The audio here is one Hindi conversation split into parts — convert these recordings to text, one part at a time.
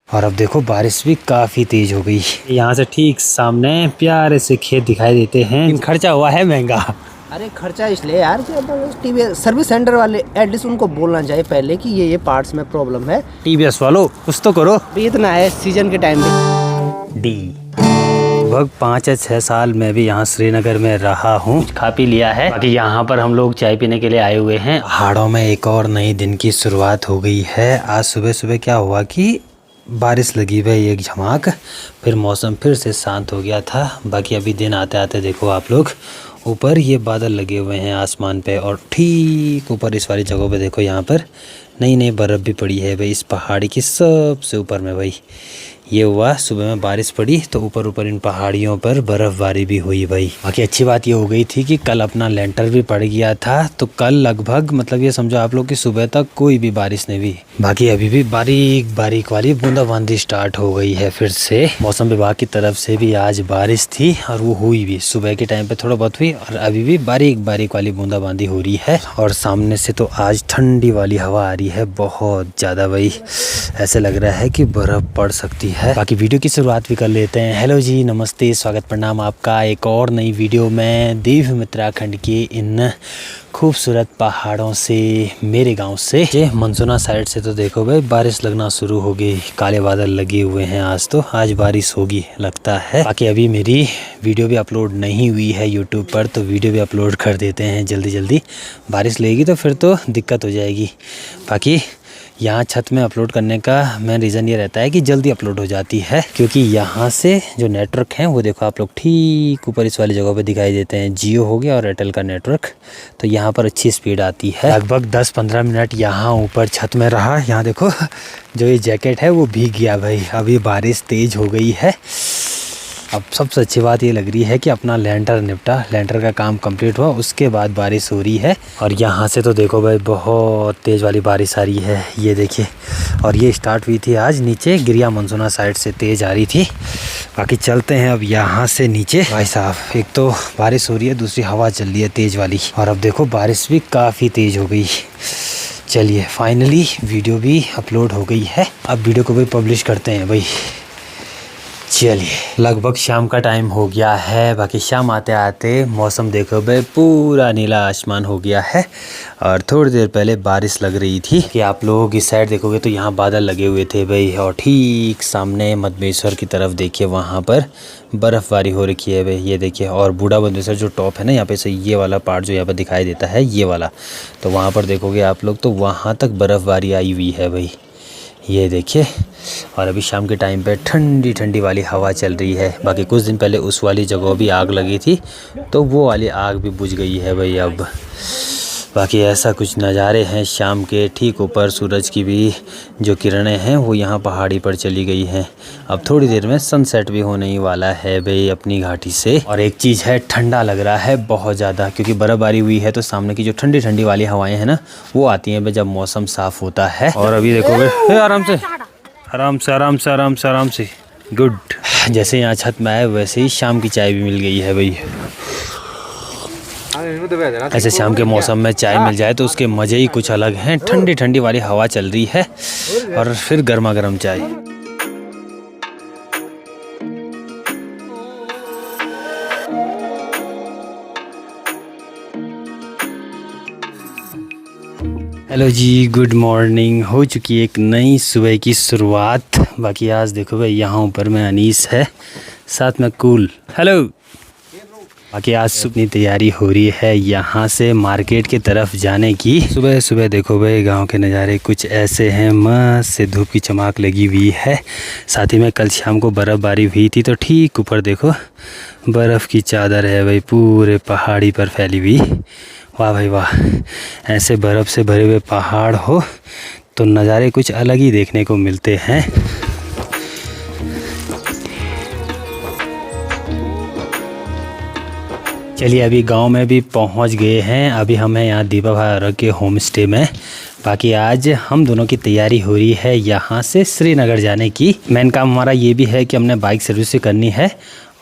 और अब देखो बारिश भी काफ़ी तेज़ हो गई। यहाँ से ठीक सामने प्यारे से खेत दिखाई देते हैं। खर्चा हुआ है महंगा। अरे खर्चा इसलिए यार कि टीवीएस सर्विस सेंटर वाले एटलीस्ट उनको बोलना चाहिए पहले कि ये पार्ट्स में प्रॉब्लम है। टीवीएस वालों कुछ तो करो। भी इतना है सीजन के टाइम पे। डी लगभग 5 या 6 साल मैं भी यहाँ श्रीनगर में रहा हूँ। खा पी लिया है, बाकी यहाँ पर हम लोग चाय पीने के लिए आए हुए हैं। पहाड़ों में एक और नई दिन की शुरुआत हो गई है। आज सुबह सुबह क्या हुआ कि बारिश लगी हुई एक झमाक, फिर मौसम फिर से शांत हो गया था। बाकी अभी दिन आते आते देखो आप लोग ऊपर ये बादल लगे हुए हैं आसमान पे, और ठीक ऊपर इस वाली जगहों पे देखो यहाँ पर नई नई बर्फ़ भी पड़ी है भाई। इस पहाड़ी की सबसे ऊपर में भाई ये हुआ, सुबह में बारिश पड़ी तो ऊपर ऊपर इन पहाड़ियों पर बर्फ़बारी भी हुई भाई। बाकी अच्छी बात ये हो गई थी कि कल अपना लेंटर भी पड़ गया था, तो कल लगभग मतलब ये समझो आप लोग कि सुबह तक कोई भी बारिश नहीं हुई। बाकी अभी भी बारीक बारीक वाली बूंदाबांदी स्टार्ट हो गई है फिर से। मौसम विभाग की तरफ से भी आज बारिश थी और वो हुई भी, सुबह के टाइम पे थोड़ा बहुत हुई और अभी भी बारीक बारीक वाली बूंदाबांदी हो रही है। और सामने से तो आज ठंडी वाली हवा आ रही है बहुत ज़्यादा भाई, ऐसे लग रहा है कि बर्फ़ पड़ सकती है। बाकी वीडियो की शुरुआत भी कर लेते हैं। हेलो जी, नमस्ते, स्वागत प्रणाम आपका एक और नई वीडियो में देवभूमि उत्तराखंड के इन खूबसूरत पहाड़ों से, मेरे गांव से। ये मंसूना साइड से तो देखो भाई बारिश लगना शुरू हो गई, काले बादल लगे हुए हैं। आज बारिश होगी लगता है। बाकी अभी मेरी वीडियो भी अपलोड नहीं हुई है यूट्यूब पर, तो वीडियो भी अपलोड कर देते हैं जल्दी जल्दी। बारिश लगेगी तो फिर तो दिक्कत हो जाएगी। बाकी यहाँ छत में अपलोड करने का मेन रीज़न ये रहता है कि जल्दी अपलोड हो जाती है, क्योंकि यहाँ से जो नेटवर्क है वो देखो आप लोग ठीक ऊपर इस वाली जगह पे दिखाई देते हैं। जियो हो गया और एयरटेल का नेटवर्क, तो यहाँ पर अच्छी स्पीड आती है। लगभग 10-15 मिनट यहाँ ऊपर छत में रहा। यहाँ देखो जो ये जैकेट है वो भीग गया भाई, अभी बारिश तेज़ हो गई है। अब सबसे अच्छी बात ये लग रही है कि अपना लेंटर निपटा, लेंटर का काम कंप्लीट हुआ, उसके बाद बारिश हो रही है। और यहाँ से तो देखो भाई बहुत तेज़ वाली बारिश आ रही है, ये देखिए। और ये स्टार्ट हुई थी आज नीचे गिरिया मंसूना साइड से तेज़ आ रही थी। बाकी चलते हैं अब यहाँ से नीचे। भाई साहब एक तो बारिश हो रही है, दूसरी हवा चल रही है तेज़ वाली, और अब देखो बारिश भी काफ़ी तेज़ हो गई। चलिए फाइनली वीडियो भी अपलोड हो गई है, अब वीडियो को भी पब्लिश करते हैं भाई। चलिए लगभग शाम का टाइम हो गया है। बाकी शाम आते आते मौसम देखो भाई पूरा नीला आसमान हो गया है, और थोड़ी देर पहले बारिश लग रही थी। कि आप लोग इस साइड देखोगे तो यहाँ बादल लगे हुए थे भाई, और ठीक सामने मधमेश्वर की तरफ देखिए वहाँ पर बर्फ़बारी हो रखी है भाई, ये देखिए। और बूढ़ा मधमेश्वर जो टॉप है ना यहाँ पे से, ये वाला पार्ट जो यहाँ पर दिखाई देता है ये वाला, तो वहाँ पर देखोगे आप लोग तो वहाँ तक बर्फ़बारी आई हुई है भाई, ये देखिए। और अभी शाम के टाइम पे ठंडी ठंडी वाली हवा चल रही है। बाकी कुछ दिन पहले उस वाली जगह भी आग लगी थी, तो वो वाली आग भी बुझ गई है भाई अब। बाकी ऐसा कुछ नज़ारे हैं शाम के। ठीक ऊपर सूरज की भी जो किरणें हैं वो यहाँ पहाड़ी पर चली गई हैं। अब थोड़ी देर में सनसेट भी होने ही वाला है भाई अपनी घाटी से। और एक चीज़ है, ठंडा लग रहा है बहुत ज़्यादा, क्योंकि बर्फ़बारी हुई है तो सामने की जो ठंडी ठंडी वाली हवाएं हैं ना वो आती हैं भाई जब मौसम साफ़ होता है। और अभी देखो भाई आराम से आराम से आराम से आराम से आराम से, गुड। जैसे यहाँ छत में आए वैसे ही शाम की चाय भी मिल गई है भाई। ऐसे शाम के मौसम में चाय मिल जाए तो उसके मज़े ही कुछ अलग हैं। ठंडी ठंडी वाली हवा चल रही है और फिर गर्मा गर्म चाय। हेलो जी, गुड मॉर्निंग। हो चुकी है एक नई सुबह की शुरुआत। बाकी आज देखो भाई यहाँ ऊपर में अनीस है, साथ में कूल। हेलो। बाकी आज सुबह तैयारी हो रही है यहाँ से मार्केट की तरफ जाने की। सुबह सुबह देखो भाई गांव के नज़ारे कुछ ऐसे हैं, मस्त से धूप की चमक लगी हुई है। साथ ही में कल शाम को बर्फ़बारी हुई थी, तो ठीक ऊपर देखो बर्फ़ की चादर है भाई पूरे पहाड़ी पर फैली हुई। वाह भाई वाह, ऐसे बर्फ़ से भरे हुए पहाड़ हो तो नज़ारे कुछ अलग ही देखने को मिलते हैं। चलिए अभी गांव में भी पहुंच गए हैं। अभी हम हैं यहाँ दीपा भाई के होम स्टे में। बाकी आज हम दोनों की तैयारी हो रही है यहाँ से श्रीनगर जाने की। मेन काम हमारा ये भी है कि हमने बाइक सर्विस करनी है,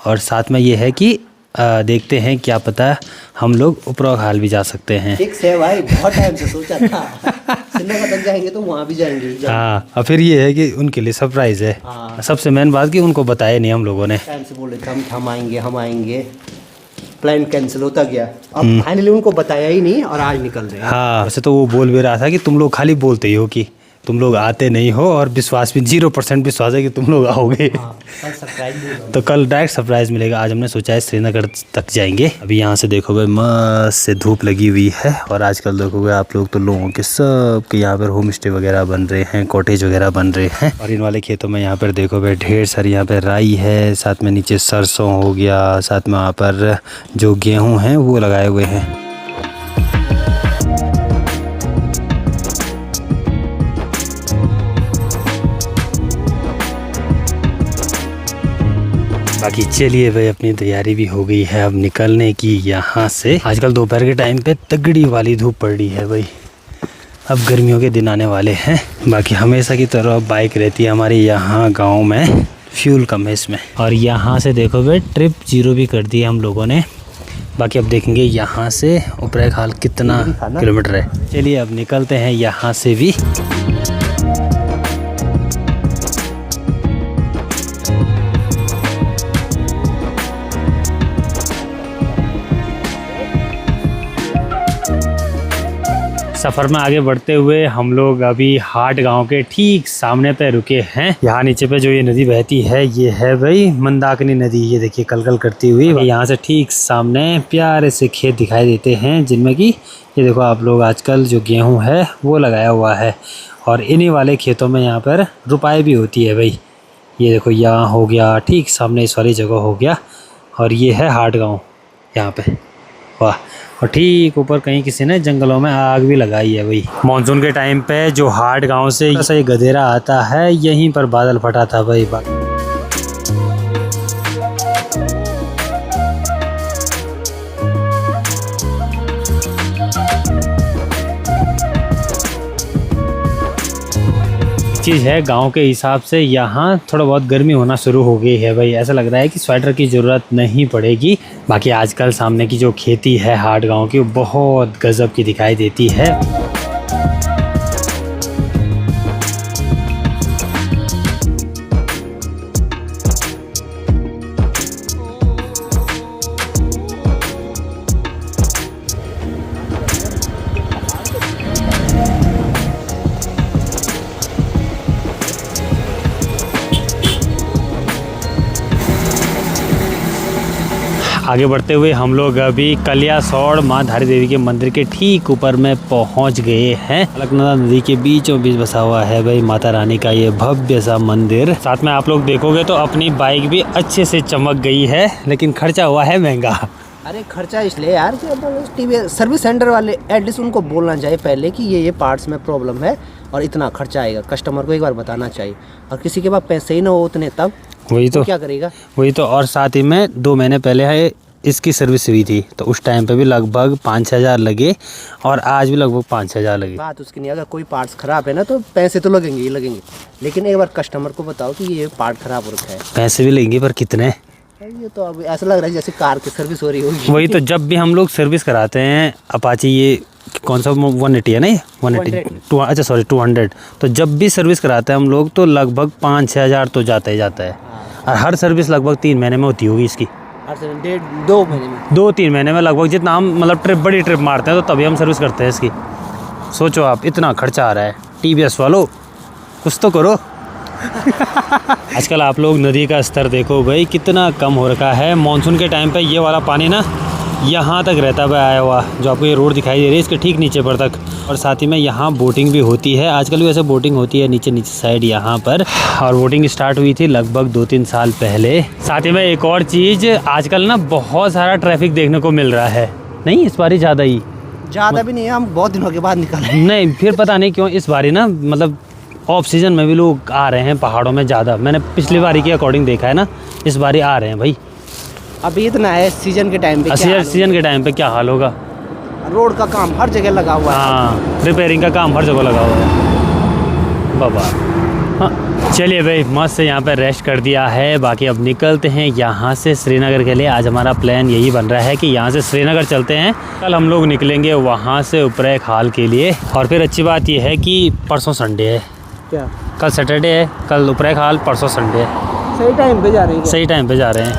और साथ में ये है कि देखते हैं, क्या पता हम लोग उपरोहाल भी जा सकते हैं। फिक्स है भाई, बहुत टाइम से सोचा था। श्रीनगर तक जाएंगे तो वहाँ भी जाएंगे। हाँ, और फिर ये है कि उनके लिए सरप्राइज है। हाँ। सबसे मेन बात कि उनको बताया नहीं हम लोगों ने। टाइम से बोल रहे थे हम आएंगे, प्लान कैंसिल होता गया। अब फाइनली उनको बताया ही नहीं और आज निकल रहे हैं। हाँ, वैसे तो वो बोल भी रहा था कि तुम लोग खाली बोलते ही हो कि तुम लोग आते नहीं हो, और विश्वास भी 0% विश्वास है कि तुम लोग आओगे। हाँ, कल सरप्राइज तो कल डायरेक्ट सरप्राइज मिलेगा। आज हमने सोचा है श्रीनगर तक जाएंगे। अभी यहाँ से देखोगे मस्त से धूप लगी हुई है, और आजकल देखोगे आप लोग तो लोगों के सब के यहाँ पर होम स्टे वगैरह बन रहे हैं, कॉटेज वगैरह बन रहे हैं। और इन वाले खेतों में यहाँ पर देखोगे ढेर सारी यहाँ पर राई है, साथ में नीचे सरसों हो गया, साथ में वहाँ पर जो गेहूँ हैं वो लगाए हुए हैं। बाकी चलिए भाई, अपनी तैयारी भी हो गई है अब निकलने की यहाँ से। आजकल दोपहर के टाइम पे तगड़ी वाली धूप पड़ रही है भाई, अब गर्मियों के दिन आने वाले हैं। बाकी हमेशा की तरह बाइक रहती है हमारी यहाँ गांव में, फ्यूल कम है इसमें। और यहाँ से देखो भाई ट्रिप 0 भी कर दी है हम लोगों ने। बाकी अब देखेंगे यहाँ से उपरखाल कितना किलोमीटर है। चलिए अब निकलते हैं यहाँ से भी। सफ़र में आगे बढ़ते हुए हम लोग अभी हाट गांव के ठीक सामने पे रुके हैं। यहाँ नीचे पे जो ये नदी बहती है ये है भाई मंदाकिनी नदी। ये देखिए कलकल करती हुई। यहाँ से ठीक सामने प्यारे से खेत दिखाई देते हैं, जिनमें कि ये देखो आप लोग आजकल जो गेहूं है वो लगाया हुआ है। और इन्हीं वाले खेतों में यहाँ पर रुपाई भी होती है भाई। ये देखो यहाँ हो गया, ठीक सामने इस वाली जगह हो गया, और ये है हाट गाँव यहाँ पे। वाह। और ठीक ऊपर कहीं किसी ने जंगलों में आग भी लगाई है भाई। मानसून के टाइम पे जो हाट गांव से ऐसा ये गधेरा आता है, यहीं पर बादल फटा था भाई। चीज़ है गांव के हिसाब से यहाँ थोड़ा बहुत गर्मी होना शुरू हो गई है भाई। ऐसा लग रहा है कि स्वेटर की ज़रूरत नहीं पड़ेगी। बाकी आजकल सामने की जो खेती है हाट गांव की, वो बहुत गजब की दिखाई देती है। आगे बढ़ते हुए हम लोग अभी कलियासोड़ माँ धारी देवी के मंदिर के ठीक ऊपर में पहुंच गए हैं। अलकनंदा नदी के बीचों बीच बसा हुआ है भाई माता रानी का ये भव्य सा मंदिर। साथ में आप लोग देखोगे तो अपनी बाइक भी अच्छे से चमक गई है, लेकिन खर्चा हुआ है महंगा। अरे खर्चा इसलिए यार कि टीवी सर्विस सेंटर वाले एटलीस्ट उनको बोलना चाहिए पहले कि ये पार्ट्स में प्रॉब्लम है और इतना खर्चा आएगा। कस्टमर को एक बार बताना चाहिए। और किसी के पास पैसे ही ना हो उतने, तब वही तो क्या करेगा। वही तो। और साथ ही में 2 महीने पहले है इसकी सर्विस हुई थी, तो उस टाइम पे भी लगभग 5-6 हज़ार लगे, और आज भी लगभग 5-6 हज़ार लगे। बात उसकी नहीं, अगर कोई पार्ट्स खराब है ना तो पैसे तो लगेंगे ही लगेंगे, लेकिन एक बार कस्टमर को बताओ कि ये पार्ट खराब हो रखा है। पैसे भी लेंगे पर कितने? ये तो अब ऐसा लग रहा है जैसे कार की सर्विस हो रही होगी। वही तो। जब भी हम लोग सर्विस कराते हैं अपाची, ये कौन सा 180 है ना, ये 180 अच्छा सॉरी 200, तो जब भी सर्विस कराते हैं हम लोग तो लगभग 5-6 हज़ार तो जाता ही जाता है। और हर सर्विस लगभग 3 महीने में होती होगी इसकी। 2 महीने में, 2-3 महीने में लगभग। जितना हम मतलब बड़ी ट्रिप मारते हैं तो तभी हम सर्विस करते हैं इसकी। सोचो आप, इतना खर्चा आ रहा है। TVS वालों कुछ तो करो। आजकल आप लोग नदी का स्तर देखो भाई कितना कम हो रखा है। मानसून के टाइम पे ये वाला पानी ना यहाँ तक रहता है आया हुआ, जो आपको ये रोड दिखाई दे रही है इसके ठीक नीचे पर तक। और साथ ही में यहाँ बोटिंग भी होती है। आजकल भी वैसे बोटिंग होती है नीचे साइड यहाँ पर, और बोटिंग स्टार्ट हुई थी लगभग 2-3 साल पहले। साथ ही में एक और चीज़, आजकल ना बहुत सारा ट्रैफिक देखने को मिल रहा है। नहीं, इस बार ज़्यादा भी नहीं है, हम बहुत दिनों के बाद निकले। नहीं, फिर पता नहीं क्यों इस बारी ना, मतलब ऑफ सीजन में भी लोग आ रहे हैं पहाड़ों में ज़्यादा। मैंने पिछली बारी के अकॉर्डिंग देखा है ना, इस बारी आ रहे हैं भाई। अभी इतना है, सीजन के टाइम पे सीजन के टाइम पे क्या हाल होगा। रोड का काम हर जगह लगा हुआ है। हाँ, रिपेयरिंग का काम हर जगह लगा हुआ है बाबा। हाँ, चलिए भाई मस्त से यहाँ पे रेस्ट कर दिया है। बाकी अब निकलते हैं यहाँ से श्रीनगर के लिए। आज हमारा प्लान यही बन रहा है कि यहाँ से श्रीनगर चलते हैं। कल हम लोग निकलेंगे वहाँ से उपरैक हाल के लिए। और फिर अच्छी बात यह है कि परसों संडे है। क्या कल सैटरडे है, कल उपरैक हाल, परसों संडे है। सही टाइम पे जा रहे हैं? सही टाइम पे जा रहे हैं।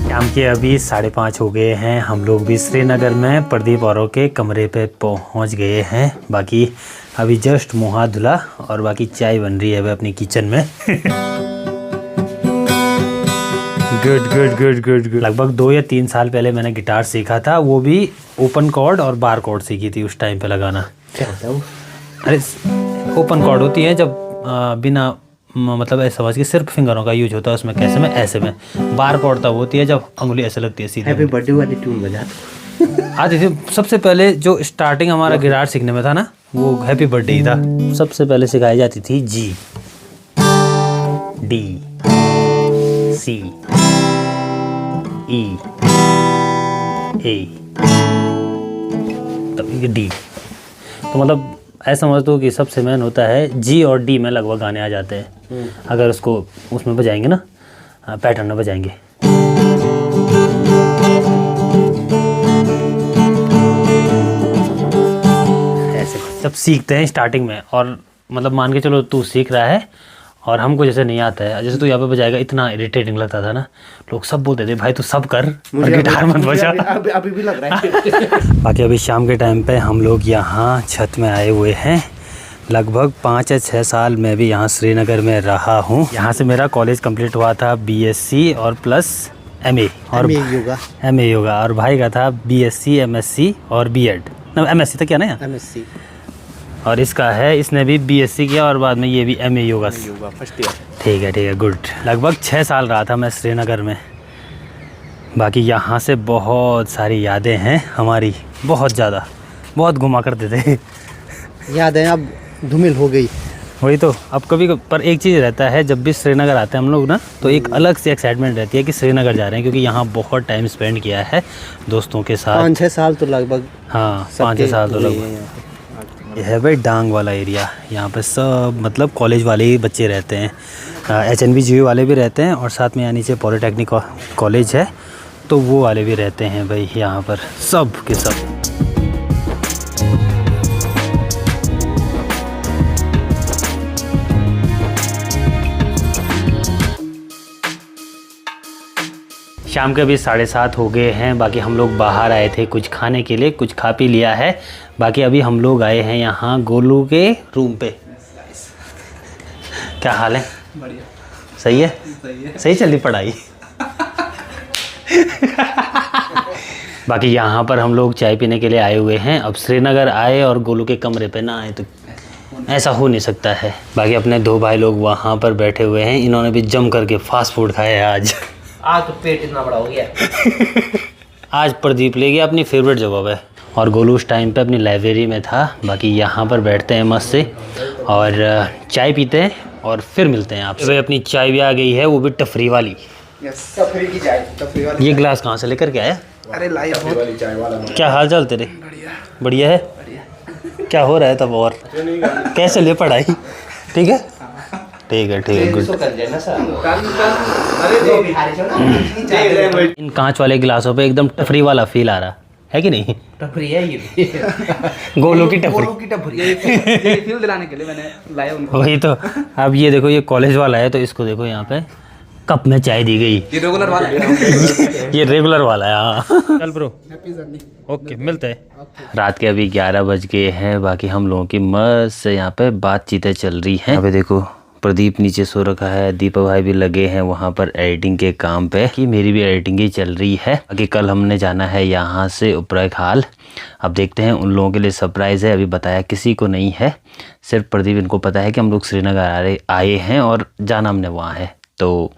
शाम के अभी 5:30 हो गए हैं। हम लोग भी श्रीनगर में प्रदीप औरों के कमरे पे पहुंच गए हैं। बाकी अभी जस्ट मुँह हाथ धुला और बाकी चाय बन रही है अभी अपनी किचन में। Good good good good good. लगभग 2 या 3 साल पहले मैंने गिटार सीखा था, वो भी ओपन कॉर्ड और बार कॉर्ड सीखी थी उस टाइम पे लगाना। क्या होता है वो? अरे ओपन कॉर्ड होती है जब बिना मतलब ऐसा समझ के सिर्फ फिंगरों का यूज होता है उसमें, कैसे में ऐसे में। बार कॉर्ड तब होती है जब अंगुली ऐसे लगती है सीधे। हैप्पी बर्थडे वाली ट्यून बजा। आती थी सबसे पहले जो स्टार्टिंग हमारा गिटार सीखने में था ना, वो हैप्पी बर्थडे ही था। सबसे पहले सिखाई जाती थी जी, डी, सी, ई, ए, तब ये डी। तो मतलब ऐसा समझ दो कि सबसे मेन होता है जी और डी में लगभग गाने आ जाते हैं अगर उसको उसमें बजाएंगे ना, पैटर्न में बजाएंगे। ऐसे जब सीखते हैं स्टार्टिंग में, और मतलब मान के चलो तू सीख रहा है और हमको जैसे नहीं आता है, जैसे तू यहाँ पे बजाएगा, इतना इरिटेटिंग लगता था ना। लोग सब बोलते थे भाई तू सब कर और गिटार मत बजा। अभी भी लग रहा है। बाकी अभी शाम के टाइम पे हम लोग यहाँ छत में आए हुए हैं। लगभग 5 या 6 साल मैं भी यहाँ श्रीनगर में रहा हूँ। यहाँ से मेरा कॉलेज कंप्लीट हुआ था BSc और प्लस MA और MA योगा, और भाई का था BSc MSc और B.Ed MSc था क्या ना, MSc। और इसका है, इसने भी BSc किया और बाद में ये भी MA योगा फर्स्ट ईयर। ठीक है गुड। लगभग 6 साल रहा था मैं श्रीनगर में। बाकी यहाँ से बहुत सारी यादें हैं हमारी, बहुत ज़्यादा, बहुत घुमा करते थे। यादें अब धूमिल हो गई। वही तो। अब कभी पर एक चीज़ रहता है, जब भी श्रीनगर आते हैं हम लोग ना, तो एक अलग सी एक्साइटमेंट रहती है कि श्रीनगर जा रहे हैं, क्योंकि यहाँ बहुत टाइम स्पेंड किया है दोस्तों के साथ। 5-6 साल तो लगभग। हाँ 5-6 साल तो लगभग। यह है भाई डांग वाला एरिया। यहाँ पे सब मतलब कॉलेज वाले ही बच्चे रहते हैं, HNB वाले भी रहते हैं, और साथ में यहाँ नीचे पॉलिटेक्निक कॉलेज है तो वो वाले भी रहते हैं भाई यहाँ पर, सब के सब। शाम के अभी 7:30 हो गए हैं। बाकी हम लोग बाहर आए थे कुछ खाने के लिए, कुछ खा पी लिया है। बाकी अभी हम लोग आए हैं यहाँ गोलू के रूम पे। क्या हाल है? बढ़िया। सही है? सही चल रही पढ़ाई? बाकी यहाँ पर हम लोग चाय पीने के लिए आए हुए हैं। अब श्रीनगर आए और गोलू के कमरे पे ना आए तो ऐसा हो नहीं सकता है। बाकी अपने 2 भाई लोग वहाँ पर बैठे हुए हैं। इन्होंने भी जम करके फास्ट फूड खाया है आज तो पेट इतना बड़ा हो गया। आज प्रदीप ले गया अपनी फेवरेट जगह पे, और गोलू उस टाइम पे अपनी लाइब्रेरी में था। बाकी यहाँ पर बैठते हैं मस्त से और चाय पीते हैं और फिर मिलते हैं आपसे। भाई अपनी चाय भी आ गई है, वो भी टफरी वाली। टफरी की चाय, टफरी वाली। ये गिलास कहाँ से लेकर के आया? अरे लाई वाली चाय वाला। क्या हाल चाल तेरे? बढ़िया है। क्या हो रहा है तब? और कैसे ले पढ़ाई? ठीक है गुड। इन कांच वाले गिलासों पे एकदम टफरी वाला फील आ रहा है कि नहीं? टफरी है ये भी। गोलू की टफरी। ये फील दिलाने के लिए मैंने लाया उनको। वही तो। अब ये देखो, ये कॉलेज वाला है तो इसको देखो यहाँ पे कप में चाय दी गई। ये रेगुलर वाला है। ये रेगुलर वाला है। हाँ चल ब्रो, ओके मिलते हैं। रात के अभी 11 बज गए हैं। बाकी हम लोगों की मस्त यहाँ पे बातचीतें चल रही हैं। अभी देखो प्रदीप नीचे सो रखा है, दीपक भाई भी लगे हैं वहाँ पर एडिटिंग के काम पे, कि मेरी भी एडिटिंग ही चल रही है। बाकी कल हमने जाना है यहाँ से उपरैक हाल। अब देखते हैं, उन लोगों के लिए सरप्राइज़ है, अभी बताया किसी को नहीं है, सिर्फ प्रदीप इनको पता है कि हम लोग श्रीनगर आए हैं और जाना हमने वहाँ है। तो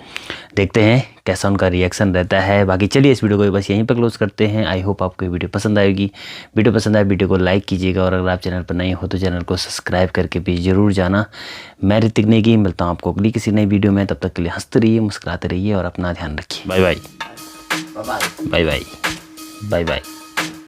देखते हैं कैसा उनका रिएक्शन रहता है। बाकी चलिए इस वीडियो को बस यहीं पर क्लोज करते हैं। आई होप आपको ये वीडियो पसंद आएगी। वीडियो पसंद आए वीडियो को लाइक कीजिएगा, और अगर आप चैनल पर नए हो तो चैनल को सब्सक्राइब करके भी ज़रूर जाना। मैं ऋतिक नेगी, मिलता हूँ आपको अगली किसी नई वीडियो में। तब तक के लिए हंसते रहिए, मुस्कुराते रहिए और अपना ध्यान रखिए। Bye bye. Bye bye bye bye bye.